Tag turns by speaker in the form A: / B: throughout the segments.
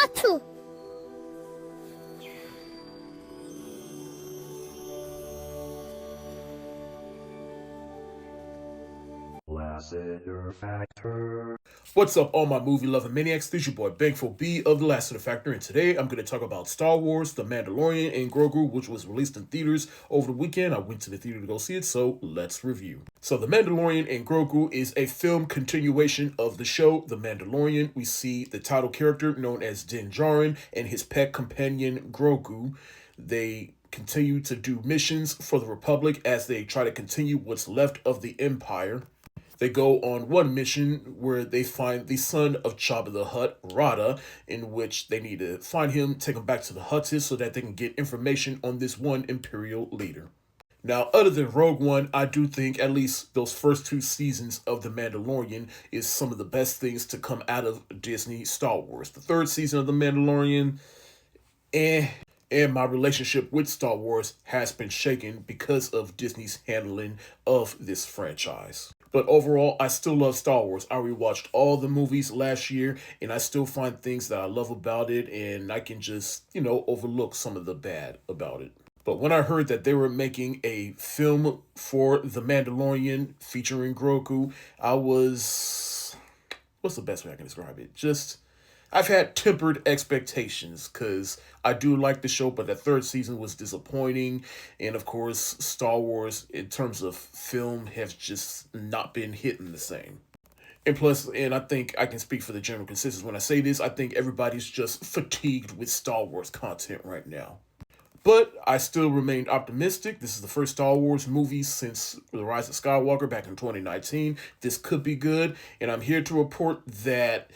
A: Atu.
B: Lassiter Factor.
C: What's up, all my movie-loving maniacs? This is your boy Bankful B of the Lassiter Factor, and today I'm going to talk about Star Wars, The Mandalorian, and Grogu, which was released in theaters over the weekend. I went to the theater to go see it, so let's review. So, The Mandalorian and Grogu is a film continuation of the show The Mandalorian. We see the title character known as Din Djarin and his pet companion Grogu. They continue to do missions for the Republic as they try to continue what's left of the Empire. They go on one mission where they find the son of Jabba the Hutt, Rada, in which they need to find him, take him back to the Hutts so that they can get information on this one Imperial leader. Now, other than Rogue One, I do think at least those first two seasons of The Mandalorian is some of the best things to come out of Disney Star Wars. The third season of The Mandalorian, and my relationship with Star Wars has been shaken because of Disney's handling of this franchise. But overall, I still love Star Wars. I rewatched all the movies last year, and I still find things that I love about it, and I can just, overlook some of the bad about it. But when I heard that they were making a film for The Mandalorian featuring Grogu, I was... what's the best way I can describe it? I've had tempered expectations because I do like the show, but the third season was disappointing. And of course, Star Wars, in terms of film, has just not been hitting the same. And plus, and I think I can speak for the general consensus when I say this, I think everybody's just fatigued with Star Wars content right now. But I still remain optimistic. This is the first Star Wars movie since The Rise of Skywalker back in 2019. This could be good, and I'm here to report that...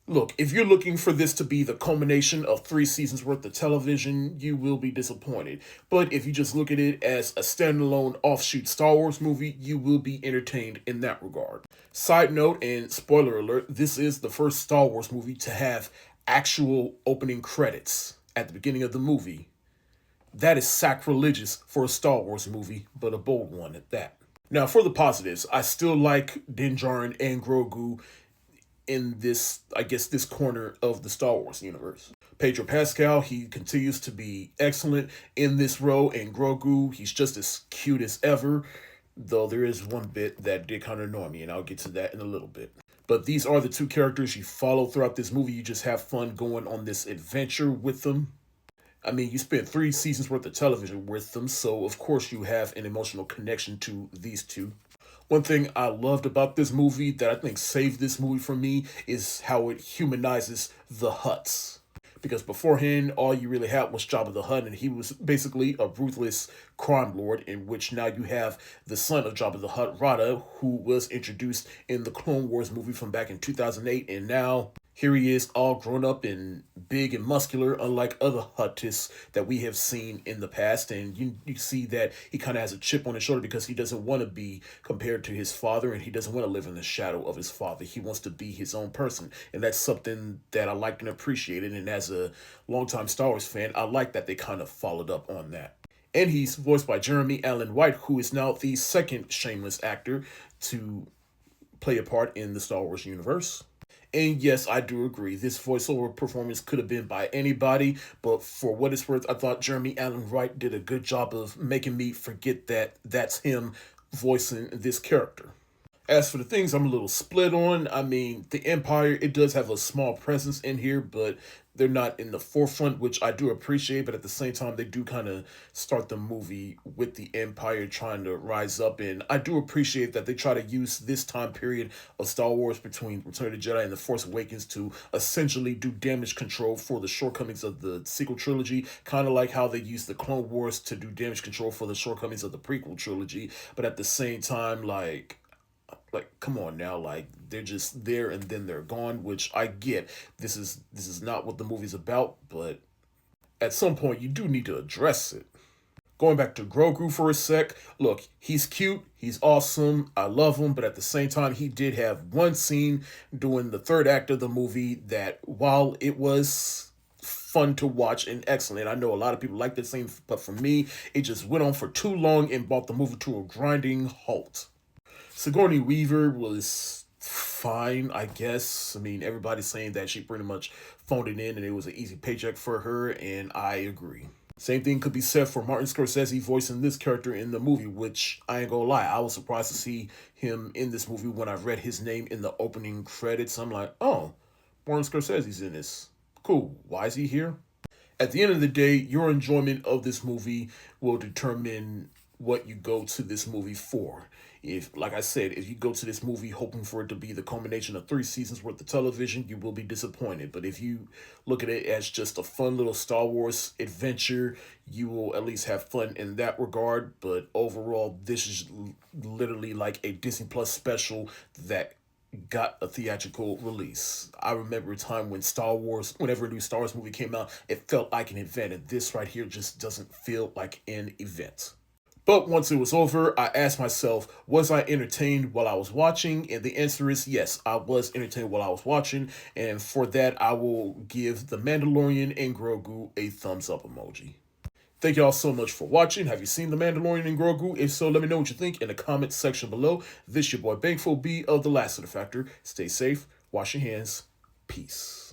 C: look, if you're looking for this to be the culmination of 3 seasons worth of television, you will be disappointed. But if you just look at it as a standalone offshoot Star Wars movie, you will be entertained in that regard. Side note, and spoiler alert, this is the first Star Wars movie to have actual opening credits at the beginning of the movie. That is sacrilegious for a Star Wars movie, but a bold one at that. Now, for the positives, I still like Din Djarin and Grogu in this, this corner of the Star Wars universe. Pedro Pascal, he continues to be excellent in this role, and Grogu, he's just as cute as ever, though there is one bit that did kind of annoy me, and I'll get to that in a little bit. But these are the two characters you follow throughout this movie. You just have fun going on this adventure with them. I mean, you spent 3 seasons worth of television with them, so of course you have an emotional connection to these two. One thing I loved about this movie that I think saved this movie for me is how it humanizes the Hutts. Because beforehand, all you really had was Jabba the Hutt, and he was basically a ruthless crime lord, in which now you have the son of Jabba the Hutt, Rada, who was introduced in the Clone Wars movie from back in 2008, and now... here he is, all grown up and big and muscular, unlike other Huttists that we have seen in the past. And you see that he kind of has a chip on his shoulder because he doesn't want to be compared to his father, and he doesn't want to live in the shadow of his father. He wants to be his own person. And that's something that I liked and appreciated. And as a longtime Star Wars fan, I like that they kind of followed up on that. And he's voiced by Jeremy Allen White, who is now the second shameless actor to play a part in the Star Wars universe. And yes, I do agree, this voiceover performance could have been by anybody, but for what it's worth, I thought Jeremy Allen White did a good job of making me forget that that's him voicing this character. As for the things I'm a little split on, I mean, the Empire, it does have a small presence in here, but they're not in the forefront, which I do appreciate, but at the same time, they do kind of start the movie with the Empire trying to rise up, and I do appreciate that they try to use this time period of Star Wars between Return of the Jedi and The Force Awakens to essentially do damage control for the shortcomings of the sequel trilogy, kind of like how they used the Clone Wars to do damage control for the shortcomings of the prequel trilogy, but at the same time, like, come on now, like, they're just there and then they're gone, which I get. This is not what the movie's about, but at some point you do need to address it. Going back to Grogu for a sec, look, he's cute, he's awesome, I love him, but at the same time, he did have one scene during the third act of the movie that, while it was fun to watch and excellent, I know a lot of people like that scene, but for me, it just went on for too long and brought the movie to a grinding halt. Sigourney Weaver was fine, I guess. I mean, everybody's saying that she pretty much phoned it in and it was an easy paycheck for her, and I agree. Same thing could be said for Martin Scorsese voicing this character in the movie, which I ain't gonna lie, I was surprised to see him in this movie when I read his name in the opening credits. I'm like, oh, Martin Scorsese's in this. Cool. Why is he here? At the end of the day, your enjoyment of this movie will determine what you go to this movie for. If, like I said, if you go to this movie hoping for it to be the culmination of 3 seasons worth of television, you will be disappointed. But if you look at it as just a fun little Star Wars adventure, you will at least have fun in that regard. But overall, this is literally like a Disney Plus special that got a theatrical release. I remember a time when Star Wars, whenever a new Star Wars movie came out, it felt like an event, and this right here just doesn't feel like an event. But once it was over, I asked myself, was I entertained while I was watching? And the answer is yes, I was entertained while I was watching. And for that, I will give The Mandalorian and Grogu a thumbs up emoji. Thank y'all so much for watching. Have you seen The Mandalorian and Grogu? If so, let me know what you think in the comments section below. This your boy Bankful B of the Lassiter Factor. Stay safe, wash your hands, peace.